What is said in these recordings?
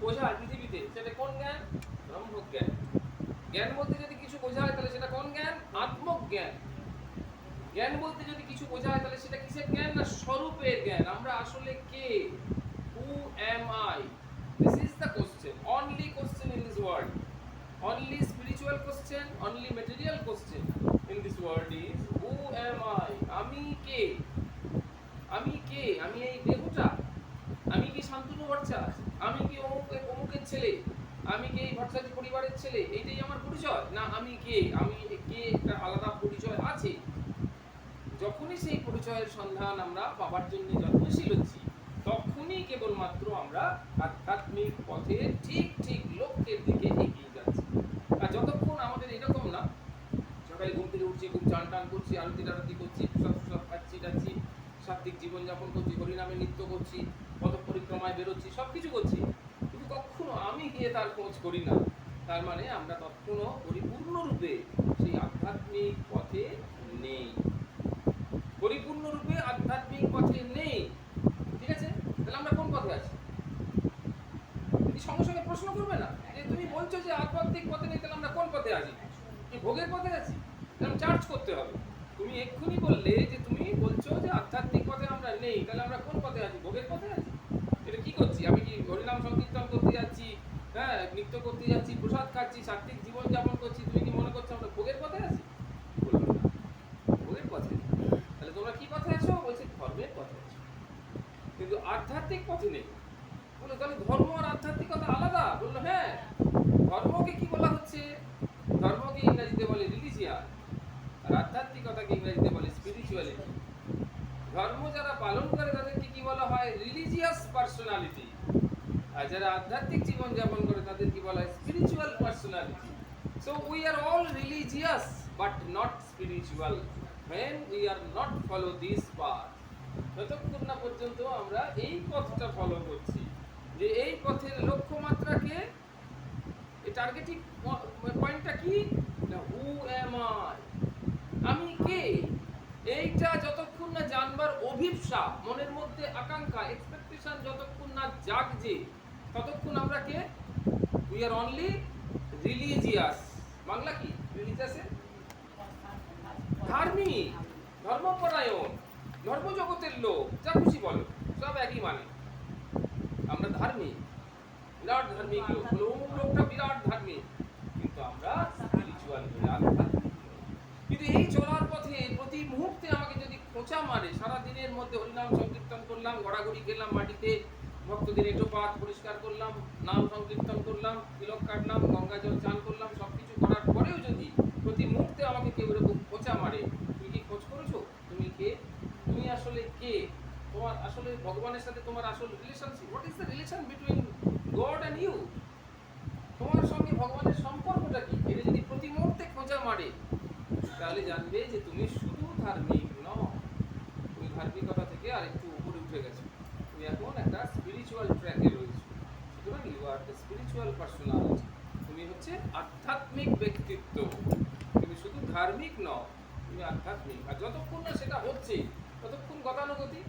বোঝায় পৃথিবীতে, সেটা কোন জ্ঞান? ব্রহ্মজ্ঞান। জ্ঞান বলতে যদি কিছু বোঝায় তাহলে সেটা কোন জ্ঞান? আত্মজ্ঞান। জ্ঞান বলতে যদি কিছু বোঝায় তাহলে সেটা কিসের জ্ঞান? না স্বরূপের জ্ঞান। আমরা আসলে কে? হু am I? This is the question. Only question in this world. Only spiritual question, only material question in this world is who am I? আমি কে? আমি কে? আমি এই দেহটা? আমি কি শান্তনু ভট্টাচার্য? আমি কি অমুকের ছেলে? আমি কি এই ভট্টাচার্য পরিবারের ছেলে? এইটাই আমার পরিচয়? না আমি কে? আমি কে একটা আলাদা পরিচয় আছে। যখনই সেই পরিচয়ের সন্ধান আমরা পাবার জন্য যত্নশীল হচ্ছি, তখনই কেবলমাত্র আমরা আধ্যাত্মিক পথে ঠিক ঠিক লক্ষ্যের দিকে এগিয়ে যাচ্ছি। আর যতক্ষণ আমাদের এরকম না, সকালে ঘুম থেকে উঠছি, খুব চান টান করছি, আরতি টারতি করছি, প্রসাদ প্রসাদ খাচ্ছি টাচ্ছি, সাত্বিক জীবনযাপন করছি, হরিনামে নৃত্য করছি, পথ পরিক্রমায় বেরোচ্ছি, সব কিছু করছি, কিন্তু কখনো আমি গিয়ে তার খোঁজ করি না। তার মানে আমরা তখনও পরিপূর্ণরূপে সেই আধ্যাত্মিক পথে নেই, পরিপূর্ণরূপে আধ্যাত্মিক পথে নেই। ঠিক আছে? তাহলে আমরা কোন পথে আছি? সঙ্গে সঙ্গে প্রশ্ন করবে না যে তুমি বলছো যে আধ্যাত্মিক পথে নেই, তাহলে আমরা কোন পথে আছি? কি ভোগের পথে আছি? তাহলে চার্জ করতে হবে। তুমি এক্ষুনি বললে যে তুমি বলছো যে আধ্যাত্মিক পথে আমরা নেই, তাহলে আমরা কোন পথে আছি? ভোগের পথে আছি। এটা কি করছি? আমি কি হরিনাম সংকীর্তন করতে যাচ্ছি, হ্যাঁ, নৃত্য করতে যাচ্ছি, প্রসাদ খাচ্ছি, সাত্বিক জীবন যাপন করছি, তুমি কি মনে করছো আমরা ভোগের পথে আছি? বলবে না, ভোগের পথে। তাহলে তোমরা কি পথে আছো? বলছে ধর্মের পথে আছো, কিন্তু আধ্যাত্মিক পথে নেই। বলে তাহলে ধর্ম আর আধ্যাত্মিকতা আলাদা? বললো হ্যাঁ। ধর্মকে কি বলা হচ্ছে? ধর্মকে ইংরেজিতে বলে রিলিজিয়ান, আর আধ্যাত্মিকতাকে ইংরেজিতে বলে স্পিরিচুয়ালিটি। ধর্ম যারা পালন করে তাদেরকে কি বলা হয়? Religious personality. আর যারা আধ্যাত্মিক জীবন যাপন করে তাদের কি বলা হয়? Spiritual personality. So we are all religious but not spiritual when we are not follow this path. যতক্ষণ না পর্যন্ত আমরা এই পথটা ফলো করছি, যে এই পথের লক্ষ্যমাত্রাকে, এই টার্গেটিং পয়েন্টটা কি? না হু এম আই, আমি কে? এইটা যতক্ষণ না জানবার অভিপ্সা, মনের মধ্যে আকাঙ্ক্ষা, এক্সপেকটেশন যতক্ষণ না জাগছে, ততক্ষণ আমরা কে? We are only religious. Bangla কি রিলিজিয়াসের? ধার্মিক, ধর্মপরায়ণ, ধর্মজগতের লোক, যা খুশি বলো, সব একই মানে। আমরা ধার্মিক, বিরাট ধার্মিক লোক, অমুক লোকটা বিরাট ধার্মিক, কিন্তু আমরা স্পিরিচুয়াল নই, আধ্যাত্মিক নই। কিন্তু এই চলার পথে প্রতি মুহূর্তে আমাকে যদি খোঁচা মারে, সারা দিনের মধ্যে হরিনাম সংকীর্তন করলাম, গড়াগড়ি খেলাম মাটিতে, ভক্তদের এঁটোপাত পরিষ্কার করলাম, নাম সংকীর্তন করলাম, তিলক কাটলাম, গঙ্গা জল চান করলাম, সবকিছু করার পরেও যদি প্রতি মুহূর্তে আমাকে কেউ এরকম খোঁচা মারে, তুমি কি খোঁজ করেছো? তুমি কে? তুমি আসলে কে? তোমার আসলে ভগবানের সাথে তোমার আসল relationship, what is the relation between God and you? তোমার সঙ্গে ভগবানের সম্পর্কটা কি? এটা যদি প্রতি মুহূর্তে খোঁচা মারে, তাহলে জানবে যে তুমি শুধু ধার্মিক নও, তুমি ধার্মিকতা থেকে আরেকটু উপরে উঠে গেছো, তুমি এখন একটা স্পিরিচুয়াল ট্র্যাকে রয়েছো। সুতরাং you are the spiritual personality, তুমি হচ্ছে আধ্যাত্মিক ব্যক্তিত্ব, তুমি শুধু ধার্মিক নও, তুমি আধ্যাত্মিক। আর যতক্ষণ না সেটা হচ্ছে ততক্ষণ গতানুগতিক।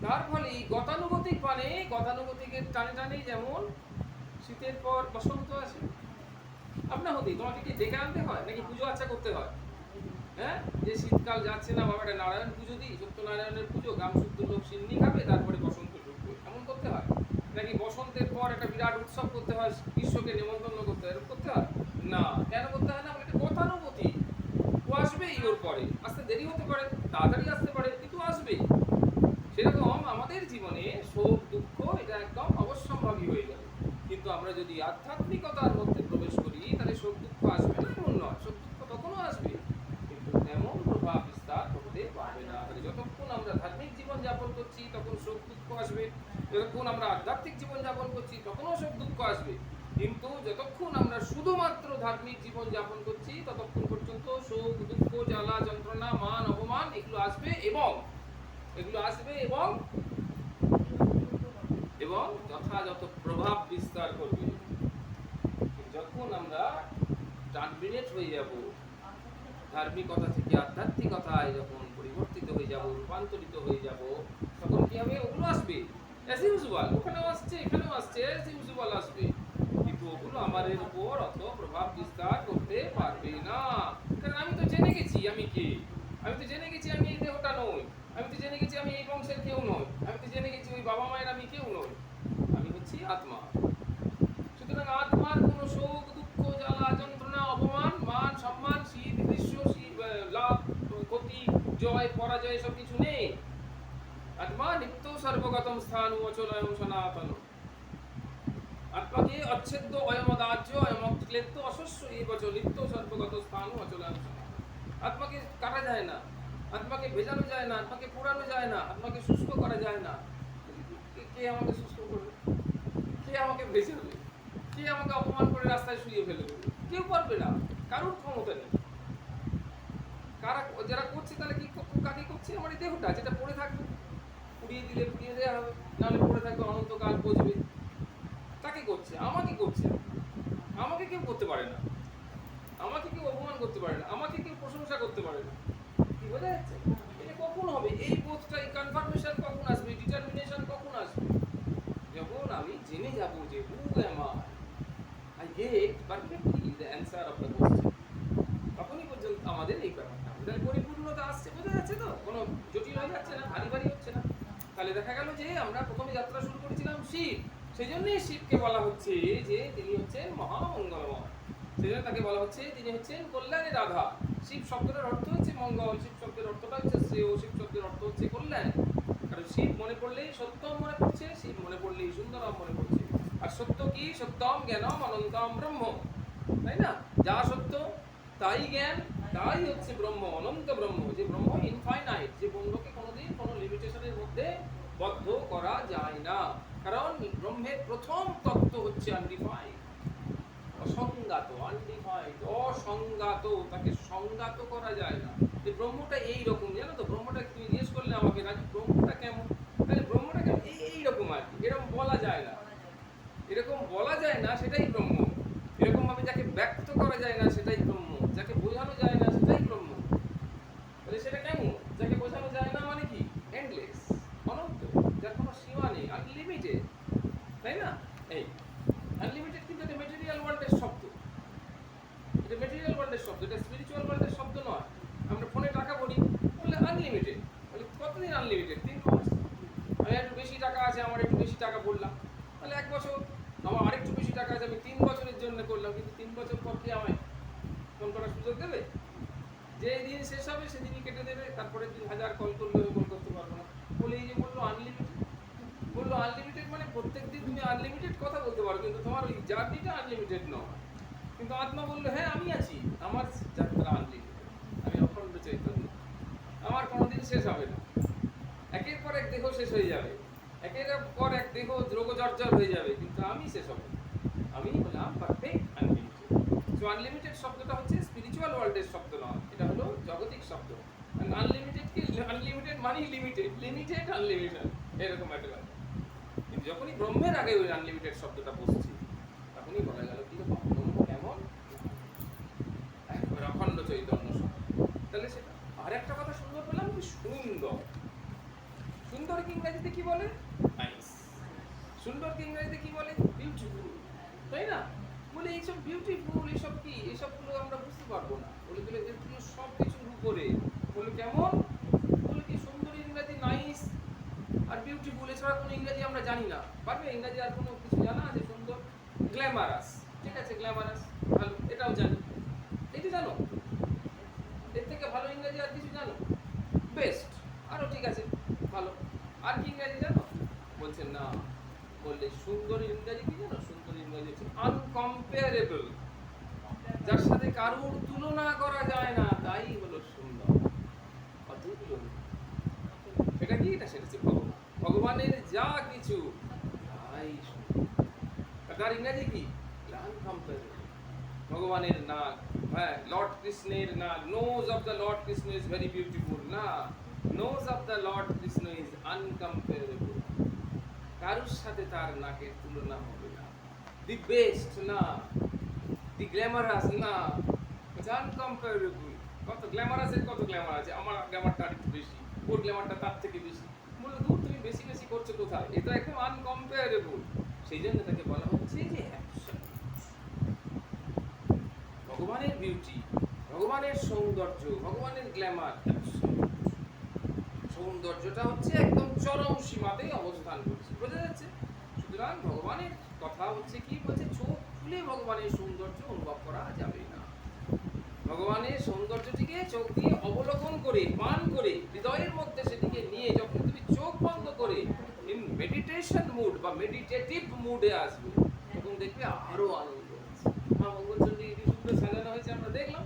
তার ফলে গতানুগতিক মানে গতানুগতিকের টানে টানেই যেমন শীতের পর বসন্ত আসে, আপনার হতেই তোমাকে কি ডেকে আনতে হয় নাকি পুজো আচ্ছা করতে হয়? হ্যাঁ, যে শীতকাল যাচ্ছে না, বাবাটা নারায়ণ পুজো দিই, সত্যনারায়ণের পুজো, গ্রাম শুদ্ধ লোক সিন্নি খাবে, তারপরে বসন্ত ঢুকবে, এমন করতে হয়? নাকি বসন্তের পর একটা বিরাট উৎসব করতে হয়, গ্রীষ্মকে নেমন্তন্ন করতে হয়, এরকম করতে হয় না? কেন করতে হয় না? এটা গতানুগতিক। ও আসবেই, ওর পরে আসতে দেরি হতে পারে, তাড়াতাড়ি আসতে পারে, কিন্তু আসবেই। সেরকম আমাদের জীবনে সুখ দুঃখ এটা একদম অবশ্যম্ভাবী হয়ে যাবে। কিন্তু আমরা যদি আধ্যাত্মিকতার মধ্যে প্রবেশ করি, তাহলে সুখ দুঃখ আসবে না এমন নয়, সুখ দুঃখ তখনও আসবে, কিন্তু তেমন প্রভাব বিস্তার করতে পারবে না। তাহলে যতক্ষণ আমরা ধার্মিক জীবন যাপন করছি তখন সুখ দুঃখ আসবে, যতক্ষণ আমরা আধ্যাত্মিক জীবন যাপন করছি তখনও সুখ দুঃখ আসবে, কিন্তু যতক্ষণ আমরা শুধুমাত্র ধার্মিক জীবন যাপন করছি ততক্ষণ পর্যন্ত সুখ দুঃখ জ্বালা যন্ত্রণা মান অপমান এগুলো আসবে, এবং এবং যথাযথ প্রভাব বিস্তার করবে। যখন আমরা ট্রান্সমিনেট হয়ে যাব, ধার্মিকতা থেকে আধ্যাত্মিকতায় যখন পরিবর্তিত হয়ে যাব, রূপান্তরিত হয়ে যাব, তখন কি হবে? ওগুলো আসবে অ্যাজ ইউজুয়াল, ওখানেও আসছে এখানেও আসছে অ্যাজ ইউজুয়াল। বল আসবে, কিন্তু ওগুলো আমাদের উপর অত প্রভাব বিস্তার করতে পারবে না। কারণ আমি তো জেনে গেছি আমি কে, আমি তো জেনে গেছি আমি এই দেহটা নই, আমি তো জেনে গেছি আমি এই বংশের কেউ নই, আমি তো জেনে গেছি ওই বাবা মায়ের আমি কেউ নই, আমি হচ্ছি আত্মা। সুতরাং আত্মার কোনো শোক দুঃখ জ্বালা যন্ত্রণা অপমান মান সম্মান শীত গ্রীষ্ম লাভ ক্ষতি জয় পরাজয় সব কিছু নেই। আত্মা নিত্য সর্বগতম স্থান অচলয়ম সনাতন। আত্মাকে অচ্ছেদ্য অয়মদাজ্য অয়মক্লেদ্য অশস্য এই বচন নিত্য সর্বগত স্থান অচলয়ম সনাতন। আত্মাকে কাটা যায় না, আত্মাকে ভেজানো যায় না, আত্মাকে পোড়ানো যায় না, আত্মাকে শুষ্ক করা যায় না। কে আমাকে শুষ্ক করবে? কে আমাকে ভেজাবে? কে আমাকে অপমান করে রাস্তায় শুয়ে ফেলে দেবে? কেউ পারবে না, কারোর ক্ষমতা নেই। কারা যারা করছে তাহলে কি কাকে করছে? আমার এই দেহটা যেটা পড়ে থাকবে, পুড়িয়ে দিলে পুড়িয়ে দেওয়া হবে, নাহলে পড়ে থাকবে অনন্তকাল বসবে। তাকে করছে, আমাকে করছে। আমাকে কেউ করতে পারে না, আমাকে কেউ অপমান করতে পারে না, আমাকে কেউ প্রশংসা করতে পারে না। কি বোঝা যাচ্ছে? এটা কখন হবে? এই বোধটা, এই কনফার্মেশন কখন আসবে? ডিটারমিনেশন কখন আসবে? যখন আমি জেনে যাব যে who am I get perfectly the answer of the question. তখনই পর্যন্ত আমাদের এই ব্যাপারটা তাহলে পরিপূর্ণতা আসছে। বোঝা যাচ্ছে তো? কোনো জটিল হয়ে যাচ্ছে না, ভারী ভারী হচ্ছে না। তাহলে দেখা গেল যে আমরা প্রথমে যাত্রা শুরু করেছিলাম শিব, সেই জন্যই শিবকে বলা হচ্ছে যে তিনি হচ্ছেন মহামঙ্গলময়। সেই জন্য তাকে বলা হচ্ছে তিনি হচ্ছেন কল্যাণের আধার। শিব শব্দের অর্থ হচ্ছে মঙ্গল, শিব শব্দের অর্থটা হচ্ছে শ্রেয়, শিব শব্দের অর্থ হচ্ছে কল্যাণ। কারণ শিব মনে পড়লেই সত্যম মনে পড়ছে, শিব মনে পড়লেই সুন্দরম মনে পড়ছে। আর সত্য কি? সত্যম জ্ঞানম অনন্তম ব্রহ্ম, তাই না? যা সত্য তাই জ্ঞান, তাই হচ্ছে ব্রহ্ম, অনন্ত ব্রহ্ম। যে ব্রহ্ম ইনফাইনাইট, যে ব্রহ্মকে কোনোদিন কোনো লিমিটেশনের মধ্যে বদ্ধ করা যায় না। কারণ ব্রহ্মের প্রথম তত্ত্ব হচ্ছে আনডিফাইন্ড, অসংজ্ঞাত, আনডিফাইন্ড, অসংজ্ঞাত, তাকে সংজ্ঞাত করা যায় না। এই ব্রহ্মটা এইরকম, জানো তো? ব্রহ্মটা তুমি জিজ্ঞেস করলে আমাকে, রাজু ব্রহ্মটা কেমন? তাহলে ব্রহ্মটা কেমন? এইরকম আর কি, এরকম বলা যায় না, এরকম বলা যায় না, সেটাই ব্রহ্ম। এরকম ভাবে যাকে ব্যক্ত করা যায় না সেটাই ব্রহ্ম, যাকে বোঝানো যায় না সেটাই ব্রহ্ম। তাহলে সেটা কেমন? যাকে বোঝানো যায় না মানে কি? এন্ডলেস, অনন্ত, যার কোনো সীমা নেই, আনলিমিটেড, তাই না? এই আনলিমিটেড কিন্তু এটা মেটেরিয়াল ওয়ার্ল্ডের শব্দ, এটা মেটেরিয়াল ওয়ার্ল্ডের শব্দ, এটা স্পিরিচুয়াল ওয়ার্ল্ডের শব্দ নয়। আমরা ফোনে টাকা ভরি, বললে আনলিমিটেড, বলে কতদিন আনলিমিটেড? 3 মাস। আমি একটু বেশি টাকা আছে, আমার একটু বেশি টাকা ভরলাম, তাহলে 1 বছর। আমার আরেকটু বেশি টাকা আছে, আমি 3 বছরের জন্য করলাম, কিন্তু 3 বছর পর কি আমায় ফোন করার সুযোগ দেবে? যে দিন শেষ হবে সেদিনই কেটে দেবে, তারপরে দিন 1000 কল করলেও কল করতে পারবো না। বলে এই যে বললো আনলিমিটেড, বললো আনলিমিটেড মানে প্রত্যেক দিন তুমি আনলিমিটেড কথা বলতে পারো, কিন্তু তোমার ওই জার্নিটা আনলিমিটেড নয়। কিন্তু আত্মা বললো হ্যাঁ আমি আছি, আমার যাত্রা আনলিমিটেড, আমি অখণ্ড চৈতন্য, আমার কোনোদিন শেষ হবে না। একের পর এক দেহ শেষ হয়ে যাবে, একের পর এক দেহ রোগ জর্জর হয়ে যাবে, কিন্তু আমি শেষ হবে, আমি হলাম পারফেক্ট আনলিমিটেড। সো আনলিমিটেড শব্দটা হচ্ছে স্পিরিচুয়াল ওয়ার্ল্ডের শব্দ নয়, এটা হলো জাগতিক শব্দ। আনলিমিটেড কি? আনলিমিটেড মানে লিমিটেড, লিমিটেড আনলিমিটেড, এরকম একটা ব্যাপার। কিন্তু যখনই ব্রহ্মের আগে ওই আনলিমিটেড শব্দটা বসছে, তখনই বলা গেল কিরকম ব্রহ্ম কেমন? একবার অখণ্ড চৈতন্য শব্দ। তাহলে সেটা আর একটা কথা সুন্দর পেলাম, কি সুন্দর। সুন্দরকে ইংরেজিতে কি বলে? নাইস। সুন্দরকে ইংরেজিতে কি বলে? বিউটিফুল, তাই না? বলে এইসব বিউটিফুল, এইসব কি, এইসবগুলো আমরা বুঝতে পারবো না। বলে দিলে এগুলো সব কিছুর উপরে। বলে কেমন? বলে কি সুন্দর ইংরেজি নাইস আর বিউটিফুল, এছাড়া কোনো ইংরেজি আমরা জানি না। পারবে ইংরেজি আর কোনো কিছু জানা আছে? সুন্দর, গ্ল্যামারাস, ঠিক আছে, গ্ল্যামারাস ভালো, এটাও জানি। এইটা জানো? এর থেকে ভালো ইংরেজি আর কিছু জানো? বেস্ট, আরও ঠিক আছে, ভালো। আর কি ইংরেজি জানো? বলছেন না। বললে সুন্দর ইংরেজি কি জানো? সুন্দর ইংরেজি হচ্ছে আনকম্পেয়ারেবল, যার সাথে কারোর তুলনা করা যায় না, তাই হলো সুন্দর, অতুলনীয়। এটা কি? এটা সেটা হচ্ছে ভগবান, ভগবানের যা কিছু তাই সুন্দর। তার ইংরেজি কি? আনকম্পেয়ারেবল। ভগবানের নাক, হ্যাঁ, লর্ড কৃষ্ণের নাক, nose of the lord Krishna is very beautiful, না, nose of the lord Krishna is uncomparable, কারোর সাথে তার নাকের তুলনা হবে না। দি বেস্ট না, দি গ্ল্যামারাস না, আনকম্পেয়ারেবল। কত গ্ল্যামারাসের কত গ্ল্যামার আছে, আমার গ্ল্যামারটা আরেকটু বেশি, ওর গ্ল্যামারটা তার থেকে বেশি। বলে দূর, তুমি বেশি বেশি করছো কোথায়? এটা একদম আনকম্পেয়ারেবল। সেই জন্য তাকে বলা হচ্ছে যে ভগবানের বিউটি, ভগবানের সৌন্দর্য, ভগবানের গ্ল্যামার, সৌন্দর্যটা হচ্ছে একদম চরম সীমাতেই অবস্থান করছে, বোঝা যাচ্ছে? সুতরাং ভগবানের কথা হচ্ছে কি বলছে, চোখ খুলে ভগবানের সৌন্দর্য অনুভব করা যাবে না। ভগবানের সৌন্দর্যটিকে চোখ দিয়ে অবলোকন করে, পান করে, হৃদয়ের মধ্যে সেটিকে নিয়ে যখন তুমি চোখ বন্ধ করে ইন মেডিটেশন মুড বা মেডিটেটিভ মুডে আসবে, তখন দেখবে আরো আনন্দ হচ্ছে। মা মঙ্গলচন্ডী ইউটিউবে সাজানো হয়েছে, আমরা দেখলাম,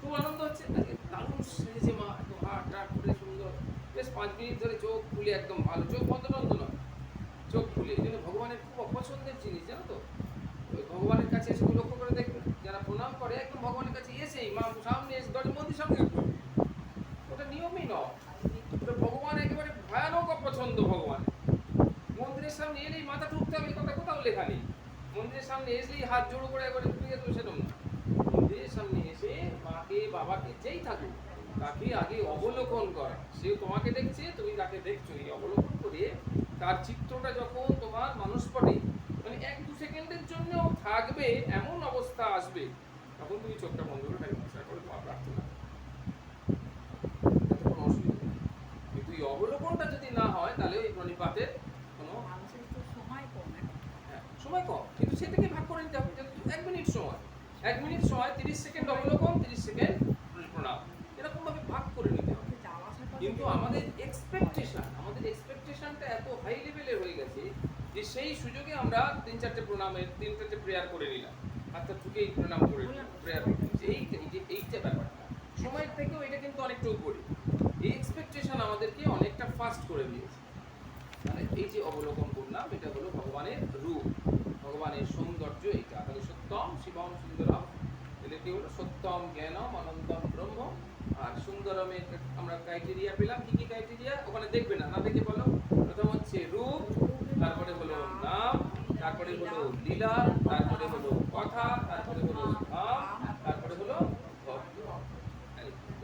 খুব আনন্দ হচ্ছে। দারুণ সেজেছে মা, একদম হাট টাট করে সুন্দর, বেশ 5 মিনিট ধরে চোখ খুলে একদম ভালো, চোখ বন্ধ টন্ধ নয়, চোখ খুলে। এই জন্য ভগবানের খুব অপছন্দের জিনিস, জানো তো? ভগবানের কাছে এসে লক্ষ্য করে দেখবেন, যারা প্রণাম করে একদম ভগবানের কাছে এসেই মা সামনে এসে দরজা মন্দির সামনে, ওটা নিয়মই নয়। ওটা ভগবান একেবারে ভয়ানক অপছন্দ। ভগবান মন্দিরের সামনে এলেই মাথা ঠুকতে হবে, কথা কোথাও লেখা নেই। মন্দিরের সামনে এসলেই হাত জোড়ো করে একবারে ঠুকে যেত, সেরকম না। মন্দিরের সামনে এসে মাকে বাবাকে যেই থাকুক তাকে আগে অবলোকন করা। সে তোমাকে দেখছে, তুমি তাকে দেখছো, এই অবলোকন করে তার চিত্রটা যখন তোমার মানসপটে মানে 1-2 সেকেন্ডের জন্য থাকবে, এমন অবস্থা আসবে, তখন তুমি চোখটা বন্ধ করে তাকে নমস্কার করে প্রার্থনা, তাতে কোনো অসুবিধা নেই। কিন্তু এই অবলোকনটা যদি না হয়, তাহলে এই প্রণিপাতের কোনো সময় কম, কিন্তু সেটাকে ভাগ করে নিতে হবে। 1 মিনিট সময়, 1 মিনিট সময় 30 সেকেন্ড অবলোকন, 30 সেকেন্ড প্রণাম, এরকম ভাবে ভাগ করে নিতে হবে। কিন্তু আমাদের এক্সপেকটেশনটা এত হাই লেভেলে হয়ে গেছে যে সেই সুযোগে আমরা 3-4টে প্রণামের 3-4টে প্রেয়ার করে নিলাম, হাতটা ঠুকেই প্রণাম করে প্রেয়ার করে এইটা ব্যাপারটা সময়ের থেকেও এটা কিন্তু অনেকটা উপরে। এই এক্সপেকটেশন আমাদেরকে অনেকটা ফাস্ট করে দিয়েছে। মানে এই যে অবলোকন করলাম, এটা হলো ভগবানের রূপ, ভগবানের সৌন্দর্য। এইটা তাহলে সত্যম শিবম সুন্দরম, এলে কি হলো? সত্যম জ্ঞানম অনন্তম ব্রহ্ম। আর সুন্দরমের আমরা ক্রাইটেরিয়া পেলাম। কি কি ক্রাইটেরিয়া ওখানে দেখবে না, না দেখে বলো। প্রথম হচ্ছে রূপ, তারপরে হলো নাম, তারপরে হলো লীলা, তারপরে হলো কথা, তারপরে হলো ধাম, তারপরে হলো ভক্ত।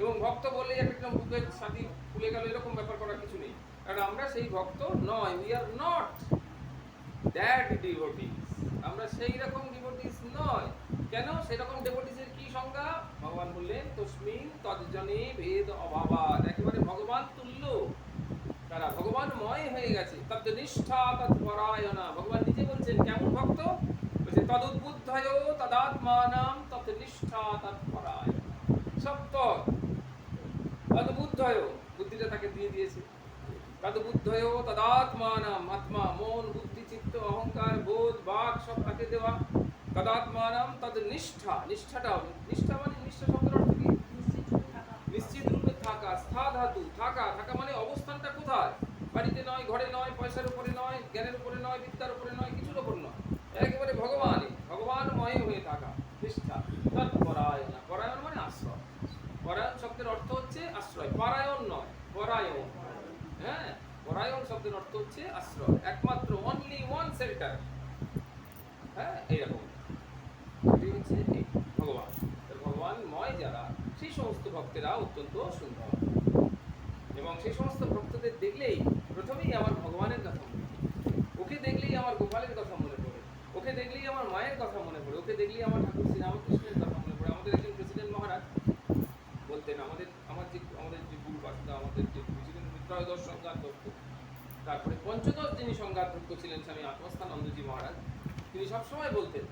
এবং ভক্ত বললেই একদম বুকের ছাতি খুলে গেল এরকম ব্যাপার করার কিছু নেই, কারণ আমরা সেই ভক্ত নয়। We are not that devotees, আমরা সেই রকম ডিভোটিস নয়। কেন? সেরকম ডিভোটিসের কি সংজ্ঞা? ভগবান বললেন তস্মিন তজ্জনে ভেদ অভাবাৎ, একেবারে ভগবান তুল্য, তারা ভগবানময় হয়ে গেছে। তদ্নিষ্ঠা তৎপরায়ণা, ভগবান নিজে বলছেন কেমন ভক্ত, বলছে তদুদ্বুদ্ধয় তদাত্মানাম তৎনিষ্ঠা তৎপরায়ণা। সপ্তম তদবুদ্ধয়, বুদ্ধিটা তাকে দিয়ে দিয়েছে। তদবুদ্ধয় তদাত্মানাম, আত্মা, মন, বুদ্ধি, চিত্ত, অহংকার, বোধ, বাক সব তাকে দেওয়া। তদাত্মানাম তদনিষ্ঠা, নিষ্ঠাটা হবে, নিষ্ঠা মানে নিষ্ঠা শব্দের অর্থ কি? নিশ্চিত রূপে থাকা, স্থা ধাতু, থাকা। থাকা মানে অবস্থানটা কোথায়? বাড়িতে নয়, ঘরে নয়, পয়সার উপরে নয়, জ্ঞানের উপরে নয়, বিদ্যার উপরে নয়, কিছুর উপর নয়, একেবারে ভগবানময় হয়ে থাকা, নিষ্ঠা। তৎপরায়ণা, পরায়ণ মানে আশ্রয়। পরায়ণ শব্দের অর্থ হচ্ছে আশ্রয়, পরায়ণ নয়, পরায়ণ। হ্যাঁ, পরায়ণ শব্দের অর্থ হচ্ছে আশ্রয়, একমাত্র, অনলি ওয়ান শেল্টার। হ্যাঁ, এইরকম হচ্ছে ভগবান। ভগবানময় যারা, সেই সমস্ত ভক্তেরা অত্যন্ত সুন্দর। এবং সেই সমস্ত ভক্তদের দেখলেই প্রথমেই আমার ভগবানের কথা মনে পড়ে, ওকে দেখলেই আমার গোপালের কথা মনে পড়ে, ওকে দেখলেই আমার মায়ের কথা মনে পড়ে, ওকে দেখলেই আমার ঠাকুর শ্রীরামকৃষ্ণের কথা মনে পড়ে। আমাদের একজন প্রেসিডেন্ট মহারাজ বলতেন, আমাদের যে গুরু বাসুদা, আমাদের যে প্রেসিডেন্ট ত্রয়োদশ সংঘাধ্যক্ষ, তারপরে পঞ্চদশ যিনি সংঘাধ্যক্ষ ছিলেন স্বামী আত্মস্থানন্দজি মহারাজ, তিনি সবসময় বলতেন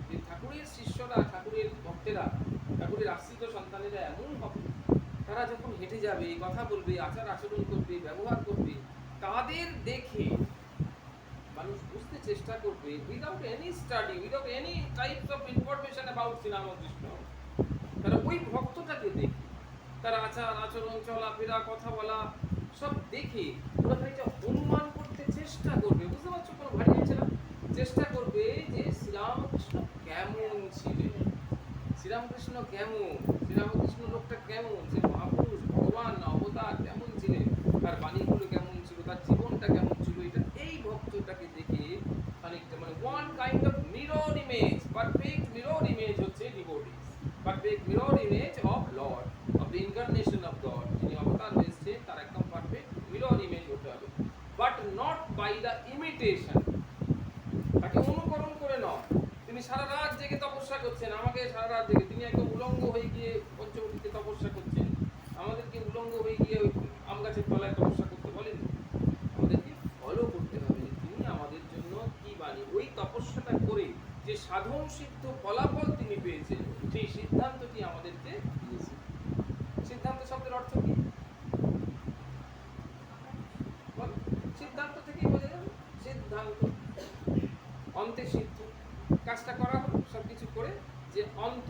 যে ঠাকুরের শিষ্যরা, ঠাকুরের ভক্তেরা, ঠাকুরের আশ্রিত সন্তানেরা এমন হবে, তারা যখন হেঁটে যাবে, কথা বলবে, আচার আচরণ করবে, ব্যবহার করবে, তাদের দেখে মানুষ বুঝতে চেষ্টা করবে without any study, without any types of information about Sri Ramakrishna. তারা ওই ভক্তটাকে দেখে, তার আচার আচরণ, চলাফেরা, কথা বলা সব দেখে ওরা এটা অনুমান করতে চেষ্টা করবে। বুঝতে পারছো? কোনো ভারী হচ্ছে না, চেষ্টা করবে যে শ্রীরামকৃষ্ণ কেমন ছিলেন, শ্রীরামকৃষ্ণ কেমন, শ্রীরামকৃষ্ণ লোকটা কেমন, সে মহাপুরুষ, ভগবান, অবতার কেমন ছিলেন, তার বাণীগুলো কেমন ছিল, তার জীবনটা কেমন ছিল। এটা এই ভক্তটাকে দেখে খানিকটা মানে one kind of mirror image, perfect mirror image হচ্ছে devotees, perfect mirror image of lord, of the incarnation of God. যিনি অবতার হয়েছেন তার একদম পারফেক্ট মিরর ইমেজ হতে হবে, but not by the imitation. সারা রাত জেগে তপস্যা করছেন, আমাকে সারা রাত জেগে, তিনি একদম উলঙ্গ হয়ে গিয়ে পঞ্চবটিতে তপস্যা করছেন, আমাদেরকে উলঙ্গ হয়ে গিয়ে ওই আম গাছের তলায় তপস্যা করতে বলেন। আমাদেরকে ফলো করতে হবে যে তিনি আমাদের জন্য কি বাণী, ওই তপস্যাটা করে যে সাধন সিদ্ধ ফলাফল তিনি পেয়েছেন, সেই সিদ্ধান্তটি আমাদেরকে দিয়েছেন। সিদ্ধান্ত শব্দের অর্থ কি? সিদ্ধান্ত থেকেই বোঝা যাবে। সিদ্ধান্ত অন্তে সিদ্ধ, কাজটা করা হলো, সবকিছু করে যে অন্ত,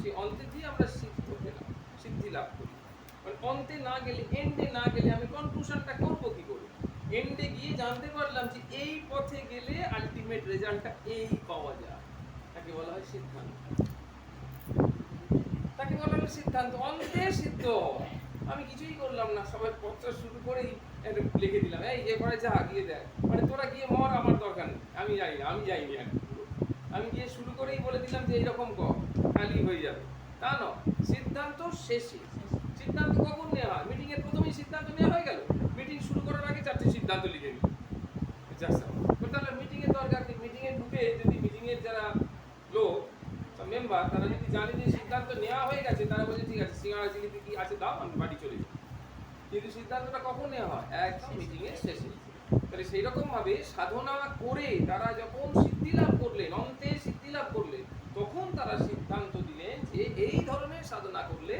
সেই অন্তে দিয়ে আমরা সিদ্ধ পেলাম, সিদ্ধি লাভ করি। মানে অন্তে না গেলে, এন্ডে না গেলে আমি কনক্লুশনটা করবো কি করে? এন্ডে গিয়ে জানতে পারলাম যে এই পথে গেলে আলটিমেট রেজাল্টটা এই পাওয়া যায়, তাকে বলা হয় সিদ্ধান্ত। তাকে বলা হলো সিদ্ধান্ত। অন্তে সিদ্ধ, আমি কিছুই করলাম না, সবাই পত্র শুরু করেই একটু লিখে দিলাম, এই এবারে যা গিয়ে দেয়, মানে তোরা গিয়ে মর, আমার দরকার নেই, আমি যাই না, আমি যাইনি। আমি গিয়ে শুরু করেই বলে দিলাম যে এইরকম কর, খালি হয়ে যাবে, তা নয়। সিদ্ধান্ত শেষে। সিদ্ধান্ত কখন নেওয়া হয়? মিটিং এর প্রথমেই সিদ্ধান্ত নেওয়া হয়ে গেল, মিটিং শুরু করার আগে 4টে সিদ্ধান্ত লিখে নিই, তাহলে মিটিং এর দরকার নেই। মিটিং এ ঢুকে যদি মিটিং এর যারা লোক মেম্বার, তারা যদি জানে যে সিদ্ধান্ত নেওয়া হয়ে গেছে, তারা বলে ঠিক আছে, সিঙ্গাড়া জিলিপি কি আছে দাও, আমি বাড়ি চলে যাই। কিন্তু সিদ্ধান্তটা কখন নেওয়া হয়? একদম মিটিং এর শেষে। তাহলে সেই রকম ভাবে সাধনা করে তারা যখন সিদ্ধি লাভ করলেন, অন্তে সিদ্ধি লাভ করলেন, তখন তারা সিদ্ধান্ত দিলেন যে এই ধরনের সাধনা করলে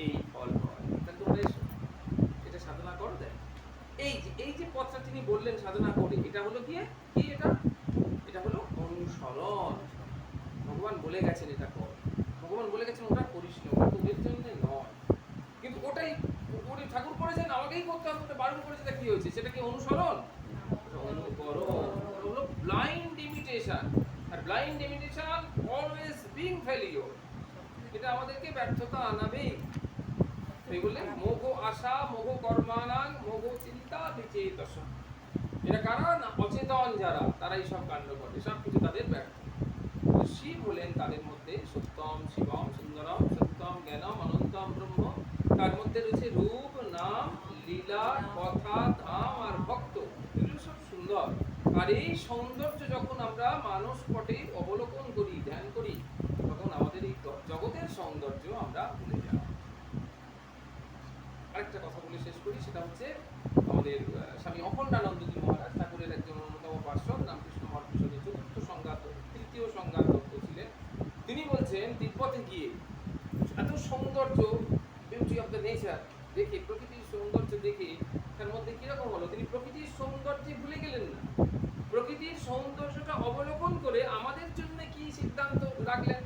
এই ফল হয়। তাহলে তোমরা এটা সাধনা করো। দেয় এই যে পথটা তিনি বললেন সাধনা করে, এটা হলো কি? এটা হলো অনুসরণ। ভগবান বলে গেছেন এটা কর, ভগবান বলে গেছেন ওটা করিস না, ওটা তোদের জন্য নয়। কিন্তু ওটাই ঠাকুর করেছেন, আমাকেই করতে হবে, ওটা বারণ করেছে, কি হয়েছে? সেটা কি অনুসরণ? অনুকরণ হলো ব্লাইন্ড ইমিটেশন। আর blind imitation always being failure, এটা আমাদেরকে ব্যর্থতা আনাবেই। এই বললেন মোঘ আশা, মোঘ কর্মানাং, মোঘ চিন্তা বিচেতস। এটা কারা? না অচেতন যারা, তারাই সব কাণ্ড করে, সব কিছু তাদের ব্যর্থ। শিব হলেন তাদের মধ্যে সত্যম শিবম সুন্দরম, সত্যম জ্ঞানম অনন্তম ব্রহ্ম। তার মধ্যে রয়েছে রূপ, নাম, লীলা, কথা, ধাম আর ভক্ত, এগুলো সব সুন্দর। আর এই সৌন্দর্য যখন আমরা মানস পটে অবলোকন করি, ধ্যান করি, তখন আমাদের এই জগতের সৌন্দর্য আমরা ভুলে যাই। আরেকটা কথা বলে শেষ করি, সেটা হচ্ছে আমাদের স্বামী অখণ্ডানন্দজি মহারাজ, ঠাকুরের একজন অন্যতম পার্শ্বদ, রামকৃষ্ণ মহাপুরুষের চতুর্থ সংঘাত, তৃতীয় সংঘাত ছিলেন। তিনি বলছেন তিব্বতে গিয়ে এত সৌন্দর্য, বিউটি অফ দ্য নেচার দেখে, প্রকৃতির সৌন্দর্য দেখে তার মধ্যে কিরকম হলো, তিনি প্রকৃতির সৌন্দর্যে ভুলে গেলেন না, প্রকৃতির সৌন্দর্যটা অবলোকন করে আমাদের জন্য কি সিদ্ধান্ত রাখলেন?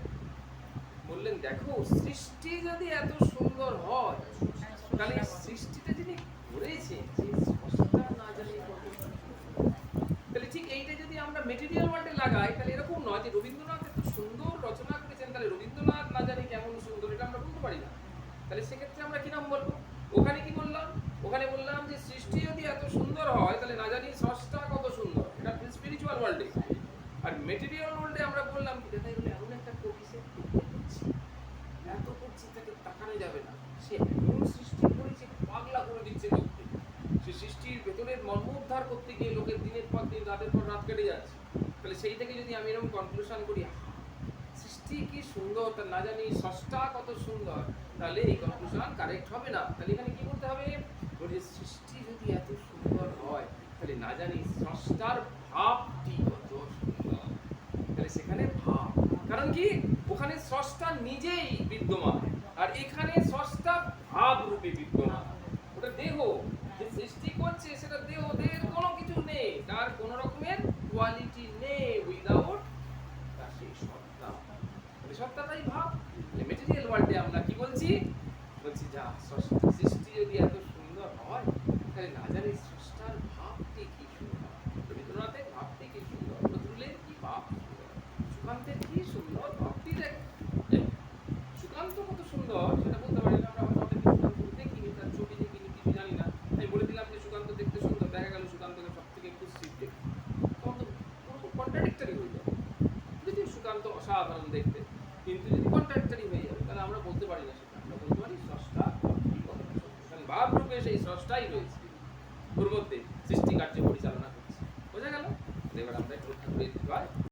বললেন দেখো, সৃষ্টি যদি এত সুন্দর হয়, তাহলে সৃষ্টিটা যিনি করেছেন, না জানি, তাহলে ঠিক এইটা যদি আমরা মেটেরিয়াল ওয়ার্ল্ডে লাগাই, তাহলে এরকম নয় যে রবীন্দ্রনাথ এত সুন্দর রচনা করেছেন, তাহলে রবীন্দ্রনাথ না জানি কেমন সুন্দর, এটা আমরা বলতে পারি না। তাহলে সেক্ষেত্রে আমরা কি নাম বলবো? ওখানে কি বললাম? ওখানে বললাম যে সৃষ্টি যদি এত সুন্দর হয়, তাহলে না জানি স্রষ্টা কত সুন্দর, এটা স্পিরিচুয়াল ওয়ার্ল্ডে। আর মেটেরিয়াল ওয়ার্ল্ডে আমরা বললাম কি, দেখা গেল এমন একটা কবি, সে এত করছে, তাকে তাকানো যাবে না, সে এমন সৃষ্টি করেছে, পাগলা করে দিচ্ছে লোককে। সে সৃষ্টির ভেতরের মর্ম উদ্ধার করতে গিয়ে লোকের দিনের পর দিন, রাতের পর রাত কেটে যাচ্ছে। তাহলে সেই থেকে যদি আমি এরকম কনক্লুশন করি, সৃষ্টি কি সুন্দর, তা না জানি স্রষ্টা কত সুন্দর, তাহলে এই কনক্লুশন কারেক্ট হবে না। তাহলে এখানে কি করতে হবে? বলি সৃষ্টি যদি এত সুন্দর হয়, তাহলে না জানি স্রষ্টার ভাবটি কত সুন্দর। তাহলে সেখানে ভাব, কারণ কি ওখানে স্রষ্টা নিজেই বিদ্যমান, আর এখানে স্রষ্টা ভাব রূপে বিদ্যমান। ওটা দেহ যে সৃষ্টি করছে, সেটা দেহ, দেহের কোনো কিছু নেই, তার কোনো রকমের কোয়ালিটি নেই উইদাউট তার সেই সত্তা। সত্তাটাই ভাব। মেটেরিয়াল ওয়ার্ল্ডে আমরা কি বলছি? যা সৃষ্টি যদি এত সুন্দর হয়, তাহলে না জানি স্রষ্টার ভাবটি কি সুন্দর। রবীন্দ্রনাথের ভাবটি কি সুন্দর, নজরুলের কি ভাব সুন্দর, সুকান্তের কি সুন্দর ভাবটি দেখ। সুকান্ত কত সুন্দর সেটা বলতে পারি না, আমরা হয়তো সুকান্ত দেখিনি, তার ছবি দেখিনি, কিছু জানি না। আমি বলে দিলাম যে সুকান্ত দেখতে সুন্দর, দেখা গেল সুকান্তকে সব থেকে কুৎসিত দেখতে, তখন তো কন্ট্রাডিক্টরি হয়ে যাবে। যদি সুকান্ত অসাধারণ দেখতে, কিন্তু যদি কন্ট্রাডিক্টরি হয়ে যাবে, তাহলে আমরা বলতে পারি না সেটা, আমরা বলতে পারি স্রষ্টা ভাব রূপে সেই স্রষ্টাই রয়েছে, ওর মধ্যে সৃষ্টি কার্য পরিচালনা করছে। বোঝা গেল? এবার আমরা একটু ঠাকুরের